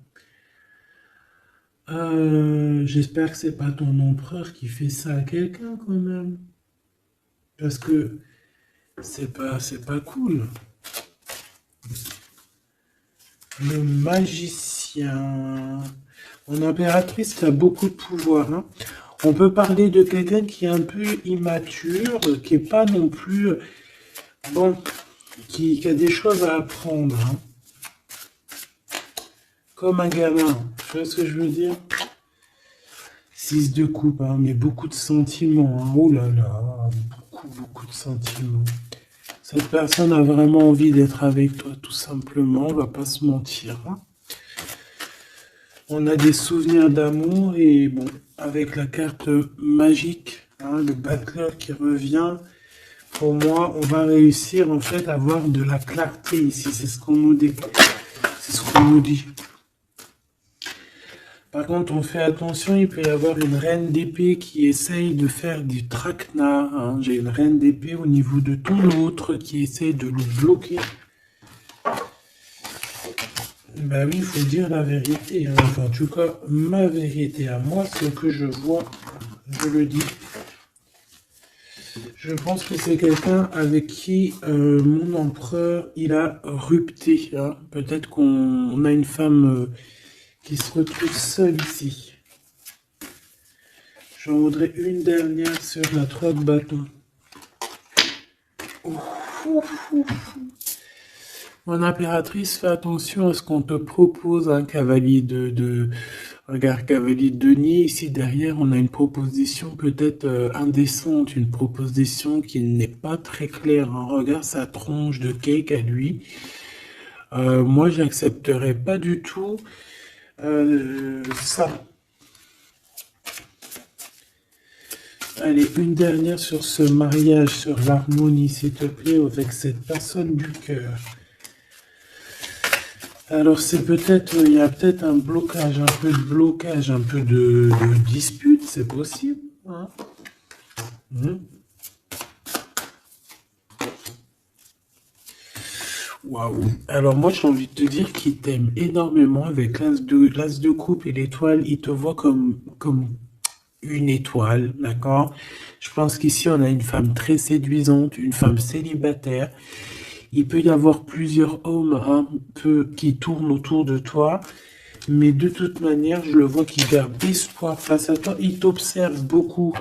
J'espère que c'est pas ton empereur qui fait ça à quelqu'un, quand même. Parce que c'est pas cool. Le magicien. Mon impératrice a beaucoup de pouvoir, hein. On peut parler de quelqu'un qui est un peu immature, qui est pas non plus... Bon, qui a des choses à apprendre, hein. Comme un gamin. Tu vois ce que je veux dire? 6 de coupe, hein, mais beaucoup de sentiments, hein. Oh là là, beaucoup de sentiments. Cette personne a vraiment envie d'être avec toi, tout simplement, on va pas se mentir, hein. On a des souvenirs d'amour et bon, avec la carte magique, hein, le battleur qui revient, pour moi, on va réussir en fait à avoir de la clarté ici. C'est ce qu'on nous dit. C'est ce qu'on nous dit. Par contre, on fait attention, il peut y avoir une reine d'épée qui essaye de faire du traquenard, hein. J'ai une reine d'épée au niveau de ton autre qui essaye de le bloquer. Bah oui, il faut dire la vérité, hein. Enfin, en tout cas, ma vérité à moi, ce que je vois, je le dis. Je pense que c'est quelqu'un avec qui mon empereur, il a rupté, hein. Peut-être qu'on a une femme qui se retrouve seule ici. J'en voudrais une dernière sur la 3 de bâton. Mon impératrice, fais attention à ce qu'on te propose, un cavalier Regarde, cavalier de Denis, ici derrière, on a une proposition peut-être indécente, une proposition qui n'est pas très claire, hein. Regarde sa tronche de cake à lui. Moi, j'accepterais pas du tout ça. Allez, une dernière sur ce mariage, sur l'harmonie, s'il te plaît, avec cette personne du cœur. Alors, c'est peut-être, il y a peut-être un blocage, un peu de blocage, un peu de dispute, c'est possible, hein. Waouh. Alors moi j'ai envie de te dire qu'il t'aime énormément avec l'as de coupe et l'étoile. Il te voit comme une étoile, d'accord? Je pense qu'ici on a une femme très séduisante, une femme célibataire. Il peut y avoir plusieurs hommes un peu qui tournent autour de toi, mais de toute manière, je le vois qui garde espoir face à toi. Il t'observe beaucoup,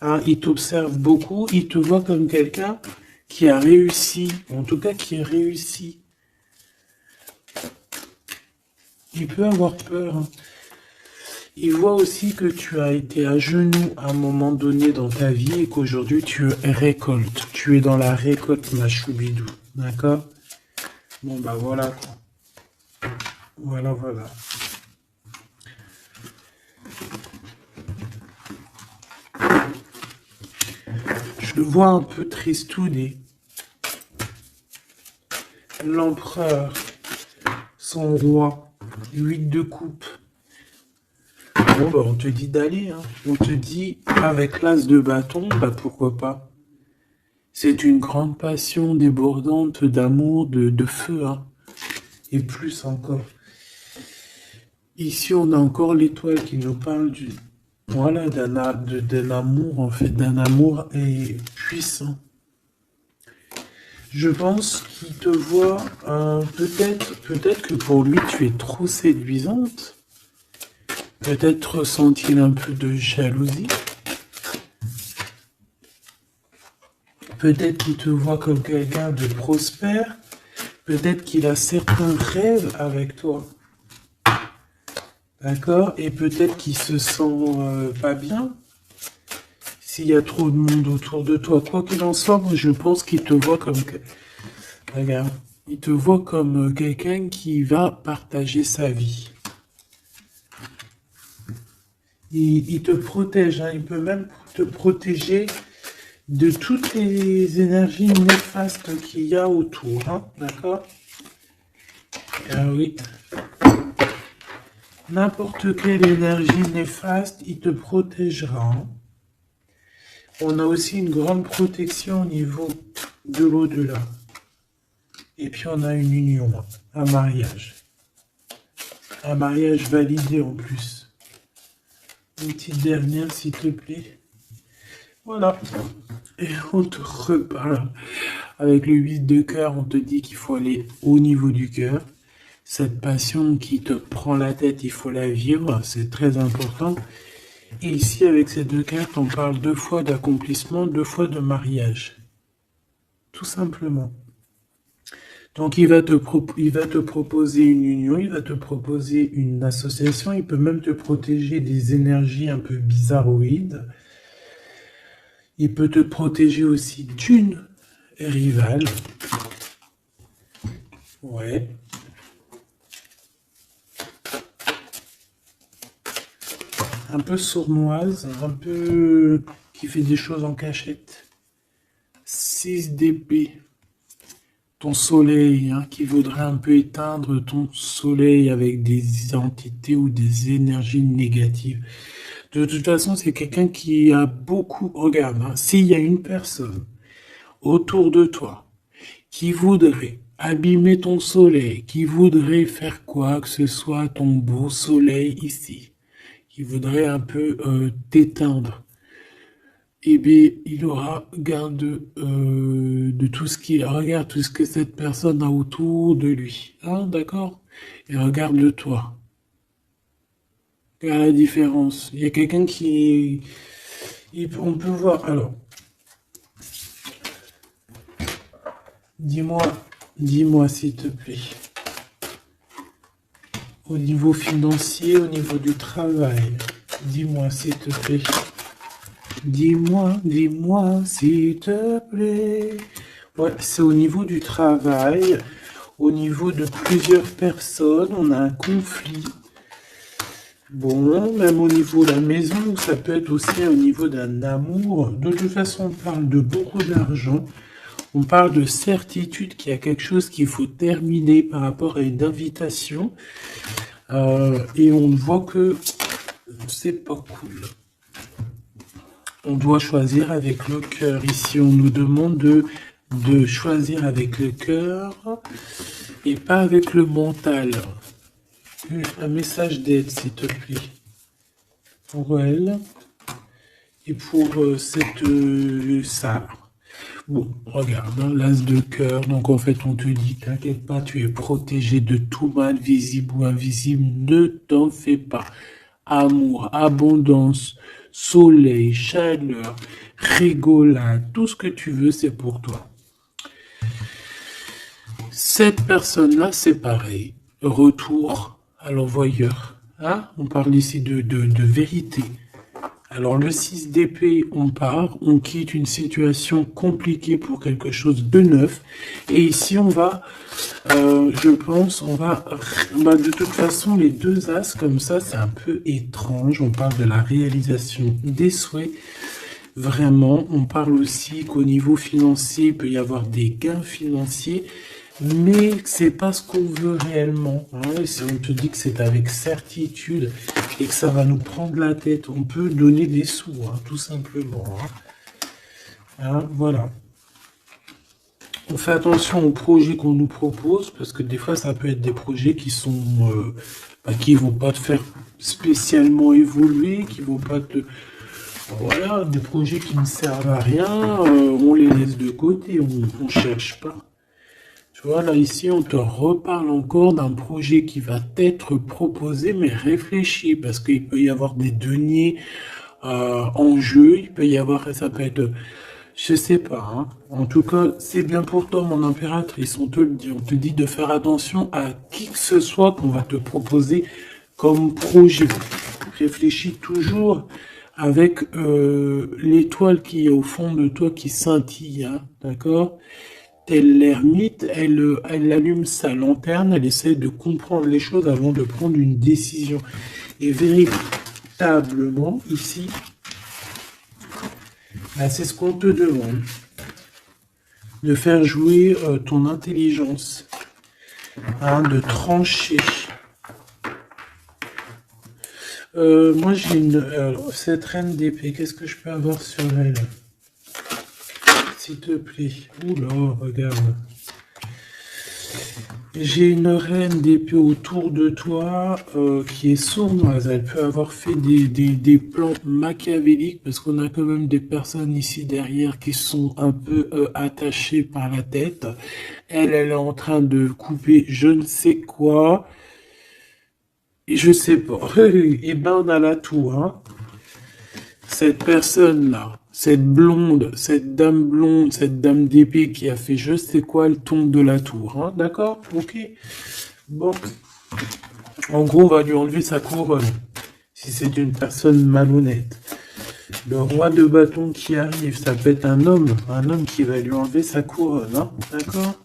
hein, il t'observe beaucoup. Il te voit comme quelqu'un qui a réussi, en tout cas qui a réussi. Il peut avoir peur, hein. Il voit aussi que tu as été à genoux à un moment donné dans ta vie et qu'aujourd'hui tu récoltes. Tu es dans la récolte, ma choubidou. D'accord? Bon, bah voilà quoi. Voilà, voilà. Je le vois un peu tristouné. L'empereur, son roi, 8 de coupe. Bon, bah, on te dit d'aller, hein. On te dit, avec l'as de bâton, bah pourquoi pas. C'est une grande passion débordante d'amour, de feu, hein. Et plus encore. Ici, on a encore l'étoile qui nous parle voilà, d'un amour, en fait, d'un amour et puissant. Je pense qu'il te voit, peut-être que pour lui, tu es trop séduisante. Peut-être ressent-il un peu de jalousie. Peut-être qu'il te voit comme quelqu'un de prospère. Peut-être qu'il a certains rêves avec toi. D'accord? Et peut-être qu'il se sent pas bien s'il y a trop de monde autour de toi. Quoi qu'il en soit, moi je pense qu'il te voit comme... Regarde, il te voit comme quelqu'un qui va partager sa vie. Il te protège, hein. Il peut même te protéger de toutes les énergies néfastes qu'il y a autour, hein. D'accord? Ah oui. N'importe quelle énergie néfaste, il te protégera, hein. On a aussi une grande protection au niveau de l'au-delà. Et puis on a une union, un mariage. Un mariage validé en plus. Une petite dernière, s'il te plaît. Voilà. Et on te reparle. Avec le 8 de cœur, on te dit qu'il faut aller au niveau du cœur. Cette passion qui te prend la tête, il faut la vivre, c'est très important. Et ici, avec ces deux cartes, on parle 2 fois d'accomplissement, 2 fois de mariage. Tout simplement. Donc, il va te proposer une union, il va te proposer une association, il peut même te protéger des énergies un peu bizarroïdes. Il peut te protéger aussi d'une rivale. Ouais. Un peu sournoise, un peu qui fait des choses en cachette. 6 d'épée. Ton soleil, hein, qui voudrait un peu éteindre ton soleil avec des entités ou des énergies négatives. De toute façon, c'est quelqu'un qui a beaucoup... Regarde, hein, s'il y a une personne autour de toi qui voudrait abîmer ton soleil, qui voudrait faire quoi que ce soit à ton beau soleil ici, qui voudrait un peu t'éteindre, eh bien, il aura garde de tout ce qui... Regarde tout ce que cette personne a autour de lui. Hein, d'accord? Et regarde toi. Regarde la différence. Il y a quelqu'un qui... On peut voir... Alors, dis-moi s'il te plaît. Au niveau financier, au niveau du travail. Dis-moi, s'il te plaît. Dis-moi, s'il te plaît. Ouais, c'est au niveau du travail, au niveau de plusieurs personnes, on a un conflit. Bon, même au niveau de la maison, ça peut être aussi au niveau d'un amour. De toute façon, on parle de beaucoup d'argent. On parle de certitude qu'il y a quelque chose qu'il faut terminer par rapport à une invitation. Et on voit que c'est pas cool. On doit choisir avec le cœur. Ici, on nous demande de choisir avec le cœur et pas avec le mental. Un message d'aide, s'il te plaît. Pour elle et pour ça. Bon, regarde, hein, l'as de cœur. Donc, en fait, on te dit, t'inquiète pas, tu es protégé de tout mal, visible ou invisible. Ne t'en fais pas. Amour, abondance, soleil, chaleur, rigolade, tout ce que tu veux, c'est pour toi. Cette personne-là, c'est pareil. Retour à l'envoyeur. Hein? On parle ici de vérité. Alors le 6 d'épée, on part, on quitte une situation compliquée pour quelque chose de neuf. Et ici, on va, je pense, de toute façon, les deux as comme ça, c'est un peu étrange. On parle de la réalisation des souhaits. Vraiment, on parle aussi qu'au niveau financier, il peut y avoir des gains financiers. Mais c'est pas ce qu'on veut réellement. Hein. Si on te dit que c'est avec certitude et que ça va nous prendre la tête, on peut donner des sous, hein, tout simplement. Hein, voilà. On fait attention aux projets qu'on nous propose, parce que des fois, ça peut être des projets qui sont, qui vont pas te faire spécialement évoluer, qui vont pas te... Voilà, des projets qui ne servent à rien, on les laisse de côté, on cherche pas. Tu vois, là, ici, on te reparle encore d'un projet qui va t'être proposé, mais réfléchi, parce qu'il peut y avoir des deniers en jeu, il peut y avoir, ça peut être, je sais pas, hein. En tout cas, c'est bien pour toi, mon impératrice, on te dit de faire attention à qui que ce soit qu'on va te proposer comme projet. Réfléchis toujours avec l'étoile qui est au fond de toi qui scintille, hein, d'accord? Telle l'ermite, elle allume sa lanterne, elle essaie de comprendre les choses avant de prendre une décision. Et véritablement, ici, c'est ce qu'on te demande. De faire jouer ton intelligence, hein, de trancher. Moi, j'ai cette reine d'épée, qu'est-ce que je peux avoir sur elle? S'il te plaît. Oula, regarde. J'ai une reine d'épée autour de toi qui est sournoise. Elle peut avoir fait des plans machiavéliques parce qu'on a quand même des personnes ici derrière qui sont un peu attachées par la tête. Elle est en train de couper je ne sais quoi. Et je sais pas. Et ben on a la tour, hein. Cette personne-là, cette blonde, cette dame d'épée qui a fait je sais quoi, elle tombe de la tour, hein, d'accord? Ok. Bon. En gros, on va lui enlever sa couronne, si c'est une personne malhonnête. Le roi de bâton qui arrive, ça peut être un homme qui va lui enlever sa couronne, hein, d'accord?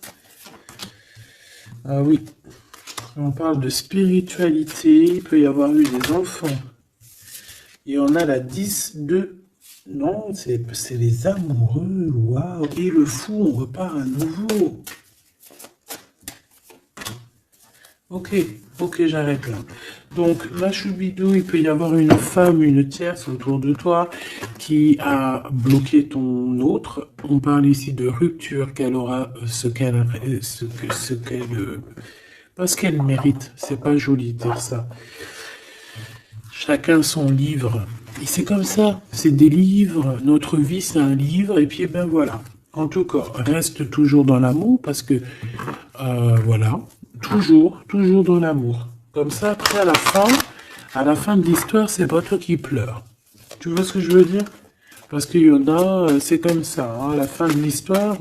Ah oui. On parle de spiritualité, il peut y avoir eu des enfants. Et on a la 10 de... Non, c'est les amoureux. Waouh. Et le fou, on repart à nouveau. Ok, j'arrête là. Donc, la choubidou, il peut y avoir une femme, une tierce autour de toi qui a bloqué ton autre. On parle ici de rupture, qu'elle aura parce qu'elle mérite. C'est pas joli de dire ça. Chacun son livre. Et c'est comme ça, c'est des livres. Notre vie, c'est un livre. Et puis, ben voilà. En tout cas, reste toujours dans l'amour parce que, voilà, toujours dans l'amour. Comme ça, après, à la fin de l'histoire, c'est pas toi qui pleures. Tu vois ce que je veux dire? Parce qu'il y en a, c'est comme ça. Hein, à la fin de l'histoire,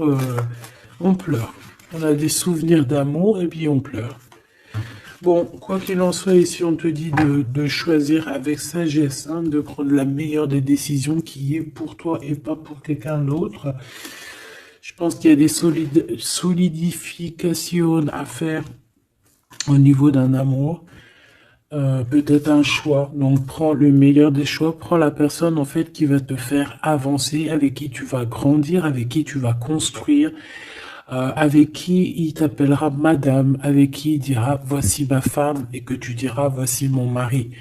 on pleure. On a des souvenirs d'amour et puis on pleure. Bon, quoi qu'il en soit, ici on te dit de choisir avec sagesse, hein, de prendre la meilleure des décisions qui est pour toi et pas pour quelqu'un d'autre. Je pense qu'il y a des solidifications à faire au niveau d'un amour. Peut-être un choix. Donc prends le meilleur des choix, prends la personne en fait qui va te faire avancer, avec qui tu vas grandir, avec qui tu vas construire, avec qui il t'appellera madame, avec qui il dira voici ma femme et que tu diras voici mon mari.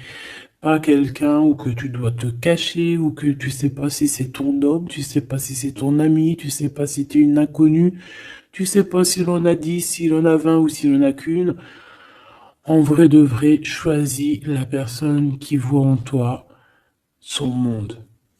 Pas quelqu'un où que tu dois te cacher, ou que tu sais pas si c'est ton homme, tu sais pas si c'est ton ami, tu sais pas si tu es une inconnue, tu sais pas si l'on a 10, si l'on a 20 ou si l'on a qu'une. En vrai de vrai, choisis la personne qui voit en toi son monde.